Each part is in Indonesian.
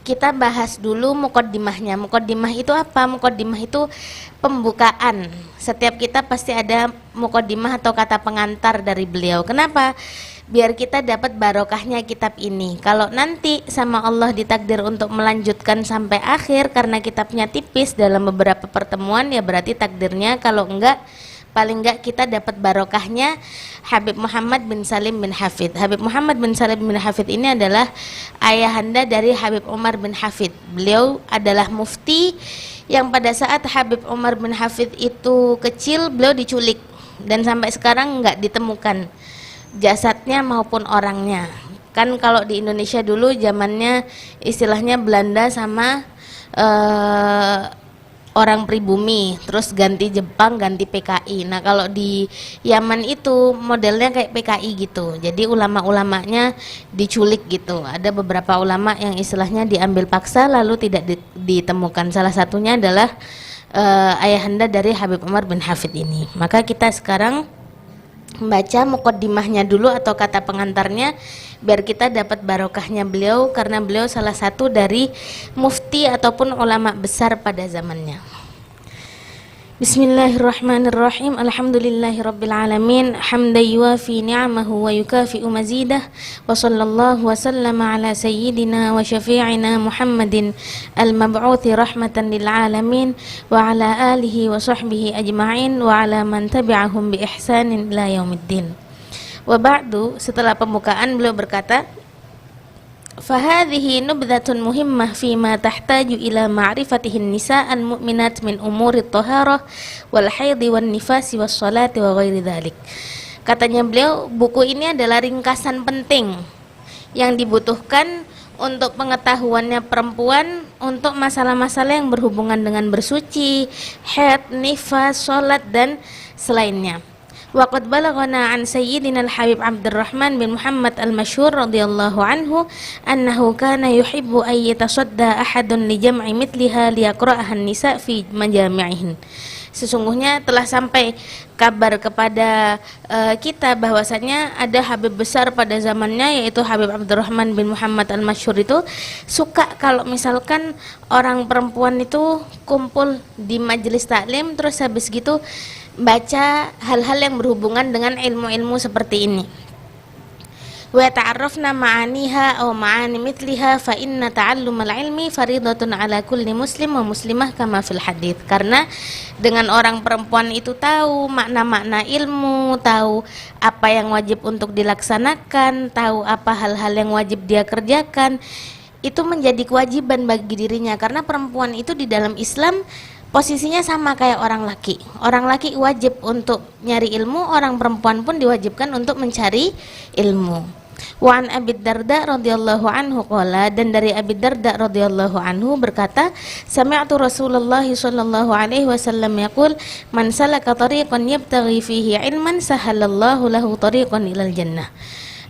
kita bahas dulu muqaddimahnya. Muqaddimah itu apa? Muqaddimah itu pembukaan. Setiap kita pasti ada muqaddimah atau kata pengantar dari beliau. Kenapa? Biar kita dapat barokahnya kitab ini. Kalau nanti sama Allah ditakdir untuk melanjutkan sampai akhir karena kitabnya tipis dalam beberapa pertemuan, ya berarti takdirnya. Kalau enggak, paling enggak kita dapat barokahnya Habib Muhammad bin Salim bin Hafid. Habib Muhammad bin Salim bin Hafid ini adalah ayahanda dari Habib Umar bin Hafid. Beliau adalah mufti yang pada saat Habib Umar bin Hafid itu kecil, beliau diculik dan sampai sekarang enggak ditemukan jasadnya maupun orangnya. Kan kalau di Indonesia dulu zamannya istilahnya Belanda sama orang pribumi, terus ganti Jepang, ganti PKI. Nah kalau di Yaman itu modelnya kayak PKI gitu, jadi ulama-ulamanya diculik gitu. Ada beberapa ulama yang istilahnya diambil paksa lalu tidak ditemukan. Salah satunya adalah ayahanda dari Habib Umar bin Hafid ini. Maka kita sekarang membaca muqaddimahnya dulu atau kata pengantarnya biar kita dapat barokahnya beliau, karena beliau salah satu dari mufti ataupun ulama besar pada zamannya. Bismillahirrahmanirrahim. Alhamdulillahirabbil alamin, hamdan yuwafi ni'amahu wa yukafi'u mazidah, wa sallallahu wa sallama ala sayyidina wa syafi'ina Muhammadin al-mab'uthi rahmatan lil alamin wa ala alihi wa sahbihi ajma'in wa ala man tabi'ahum bi ihsanin ila yaumiddin. Wa ba'du, setelah pembukaan beliau berkata, فهذه نبذة مهمة فيما تحتاج إلى معرفته النساء المؤمنات من أمور الطهارة والحيض والنفاس والصلاة وغير ذلك. Katanya beliau, buku ini adalah ringkasan penting yang dibutuhkan untuk pengetahuannya perempuan untuk masalah-masalah yang berhubungan dengan bersuci, haid, nifas, sholat dan selainnya. Waqad balaghana an sayyidina al-habib Abdurrahman bin Muhammad al-Masyhur radhiyallahu anhu annahu kana yuhibbu ay yatasadda ahadun li jam'i mithliha liyaqra'aha an-nisa fi majami'ihin. Sesungguhnya telah sampai kabar kepada kita bahwasanya ada habib besar pada zamannya, yaitu Habib Abdurrahman bin Muhammad al-Masyhur itu suka kalau misalkan orang perempuan itu kumpul di majelis taklim terus habis gitu baca hal-hal yang berhubungan dengan ilmu-ilmu seperti ini. Wa ta'arrafna ma'aniha aw ma'ani mithliha fa inna ta'allumal ilmi faridatun ala kulli muslim wa muslimah kama fil hadits. Karena dengan orang perempuan itu tahu makna-makna ilmu, tahu apa yang wajib untuk dilaksanakan, tahu apa hal-hal yang wajib dia kerjakan, itu menjadi kewajiban bagi dirinya. Karena perempuan itu di dalam Islam posisinya sama kayak orang laki. Orang laki wajib untuk nyari ilmu, orang perempuan pun diwajibkan untuk mencari ilmu. Wa an Abi Darda radhiyallahu anhu qala, dan dari Abi Darda radhiyallahu anhu berkata, sami'tu Rasulullah sallallahu alaihi wasallam yaqul, man salaka tariqan yabtaghi fihi ilman sahalallahu lahu tariqan ilal jannah.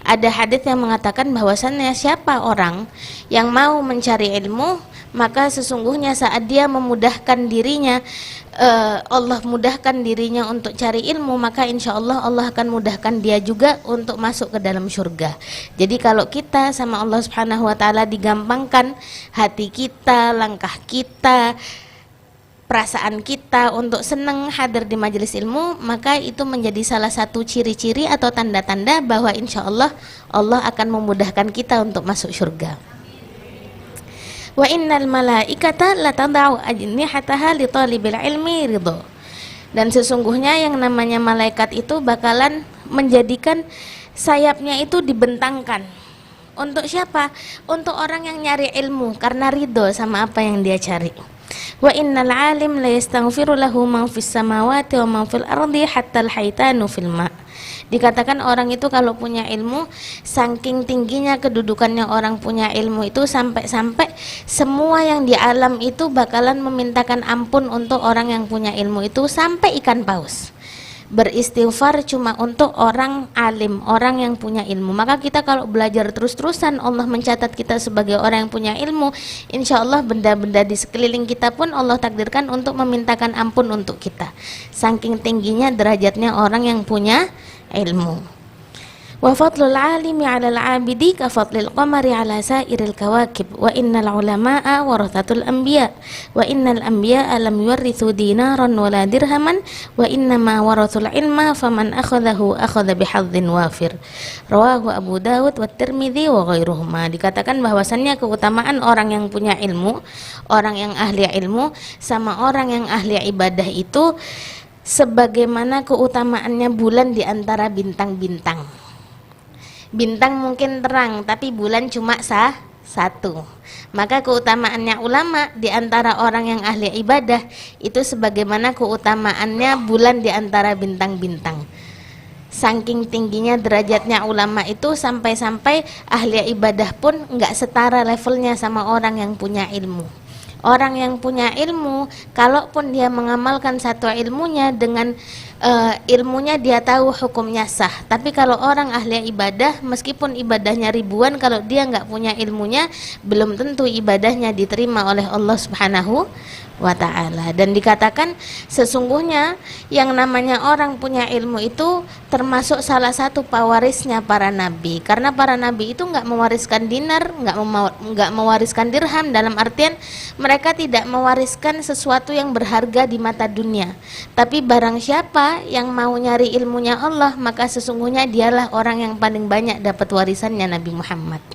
Ada hadis yang mengatakan bahwasannya siapa orang yang mau mencari ilmu, maka sesungguhnya saat dia memudahkan dirinya, Allah mudahkan dirinya untuk cari ilmu, maka insya Allah Allah akan mudahkan dia juga untuk masuk ke dalam surga. Jadi kalau kita sama Allah Subhanahu Wa Taala digampangkan hati kita, langkah kita, perasaan kita untuk senang hadir di majelis ilmu, maka itu menjadi salah satu ciri-ciri atau tanda-tanda bahwa insya Allah Allah akan memudahkan kita untuk masuk surga. Wa innal malaikata latada'u ajnihataha li talibil ilmi ridho. Dan sesungguhnya yang namanya malaikat itu bakalan menjadikan sayapnya itu dibentangkan. Untuk siapa? Untuk orang yang nyari ilmu karena ridho sama apa yang dia cari. Wa innal alim la yastaghfiru lahu man fis samawati wa man fil ardi hatta al haitanu fil ma'. Dikatakan orang itu kalau punya ilmu, saking tingginya kedudukannya orang punya ilmu itu sampai-sampai semua yang di alam itu bakalan memintakan ampun untuk orang yang punya ilmu itu, sampai ikan paus beristighfar cuma untuk orang alim, orang yang punya ilmu. Maka kita kalau belajar terus-terusan, Allah mencatat kita sebagai orang yang punya ilmu, insya Allah benda-benda di sekeliling kita pun Allah takdirkan untuk memintakan ampun untuk kita. Saking tingginya derajatnya orang yang punya ilmu. Wa fadlul alimi 'alal 'abidi ka fadlil qamari 'ala sairil kawakib wa innal ulama'a warathatul anbiya wa innal anbiya'a lam yuwarrithu dinaran wala dirhaman wa innama warathul ilma faman akhadhahu akhadha bihadzin wafir. Rawahu Abu Dawud wa Tirmidzi wa ghairuhuma. Dikatakan bahwasannya keutamaan orang yang punya ilmu, orang yang ahli ilmu sama orang yang ahli ibadah itu sebagaimana keutamaannya bulan di antara bintang-bintang. Bintang mungkin terang, tapi bulan cuma satu. Maka keutamaannya ulama di antara orang yang ahli ibadah itu sebagaimana keutamaannya bulan di antara bintang-bintang. Saking tingginya derajatnya ulama itu sampai-sampai ahli ibadah pun nggak setara levelnya sama orang yang punya ilmu. Orang yang punya ilmu, kalaupun dia mengamalkan satu ilmunya dengan ilmunya dia tahu hukumnya sah. Tapi kalau orang ahli ibadah, meskipun ibadahnya ribuan, kalau dia nggak punya ilmunya, belum tentu ibadahnya diterima oleh Allah Subhanahu wa ta'ala. Dan dikatakan sesungguhnya yang namanya orang punya ilmu itu termasuk salah satu pewarisnya para nabi, karena para nabi itu nggak mewariskan dinar, nggak mewariskan dirham, dalam artian mereka tidak mewariskan sesuatu yang berharga di mata dunia. Tapi barang siapa yang mau nyari ilmunya Allah, maka sesungguhnya dialah orang yang paling banyak dapat warisannya Nabi Muhammad.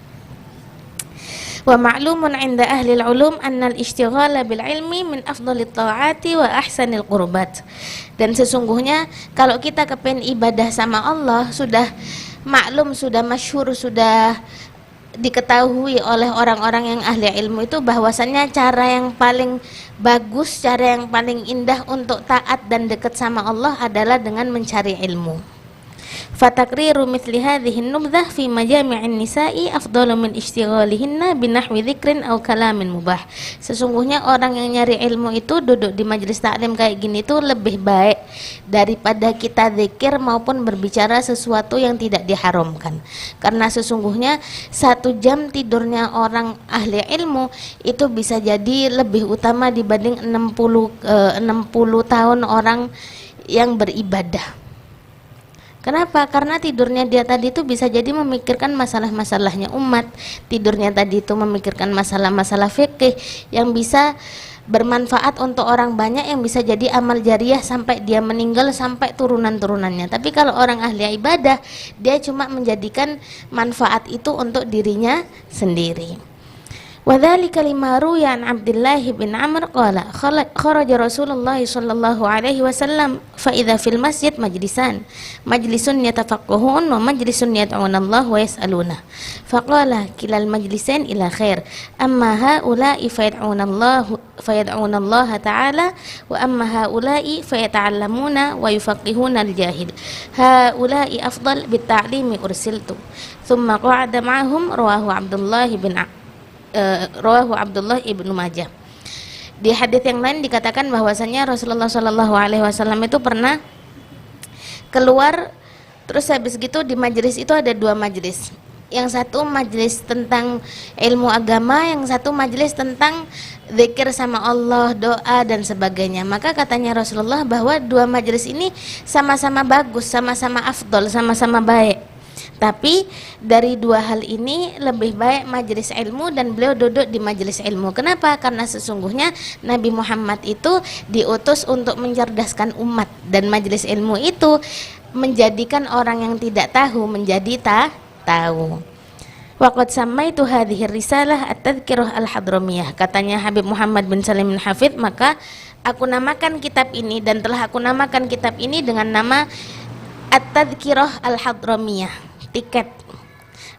Wa ma'lumun 'inda ahli al-'ulum anna al-ishtighala bil 'ilmi min afdhalit ta'ati wa ahsanil qurbat. Dan sesungguhnya kalau kita kepengen ibadah sama Allah, sudah maklum, sudah masyhur, sudah diketahui oleh orang-orang yang ahli ilmu itu bahwasannya cara yang paling bagus, cara yang paling indah untuk taat dan dekat sama Allah adalah dengan mencari ilmu. Fatakriru mithli hadhihi an-nubdhah fi majami'in nisa'i afdalu min ishtighalihinna binahwi dzikrin aw kalamin mubah. Sesungguhnya orang yang nyari ilmu itu duduk di majelis taklim kayak gini tuh lebih baik daripada kita zikir maupun berbicara sesuatu yang tidak diharamkan. Karena sesungguhnya 1 jam tidurnya orang ahli ilmu itu bisa jadi lebih utama dibanding 60 tahun orang yang beribadah. Kenapa? Karena tidurnya dia tadi itu bisa jadi memikirkan masalah-masalahnya umat. Tidurnya tadi itu memikirkan masalah-masalah fikih yang bisa bermanfaat untuk orang banyak, yang bisa jadi amal jariah sampai dia meninggal, sampai turunan-turunannya. Tapi kalau orang ahli ibadah, dia cuma menjadikan manfaat itu untuk dirinya sendiri. Wadzalika lima ruya an Abdullah bin Amr qala kharaja Rasulullah sallallahu alaihi wasallam fa idza fil masjid majlisun yatafaqqahun wa majlisun yad'una Allah wa yas'aluna faqala kilal majlisain ila khair amma haula'i fayad'una Allah ta'ala wa amma haula'i fayata'allamuna wa yufaqihuna al-jahil haula'i afdal bit-ta'limi ursiltu thumma qa'ada ma'ahum rawahu Abdullah ibnu Majah. Di hadits yang lain dikatakan bahwasanya Rasulullah Shallallahu Alaihi Wasallam itu pernah keluar, terus habis gitu di majelis itu ada 2 majelis. Yang satu majelis tentang ilmu agama, yang satu majelis tentang zikir sama Allah, doa dan sebagainya. Maka katanya Rasulullah bahwa 2 majelis ini sama-sama bagus, sama-sama afdol, sama-sama baik. Tapi dari 2 hal ini lebih baik majelis ilmu, dan beliau duduk di majelis ilmu. Kenapa? Karena sesungguhnya Nabi Muhammad itu diutus untuk mencerdaskan umat, dan majelis ilmu itu menjadikan orang yang tidak tahu menjadi tahu. Waqad sammaitu hadhihi risalah at-tadhkirah al-hadramiyah. Katanya Habib Muhammad bin Salim bin Hafidh, maka aku namakan kitab ini, dan telah aku namakan kitab ini dengan nama at-tadhkirah al-hadramiyah, tiket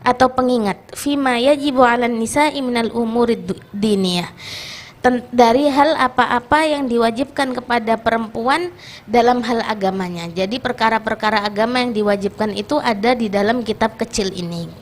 atau pengingat, fima yajibu 'alan nisa'i minal umurid diniyah, dari hal apa-apa yang diwajibkan kepada perempuan dalam hal agamanya. Jadi perkara-perkara agama yang diwajibkan itu ada di dalam kitab kecil ini.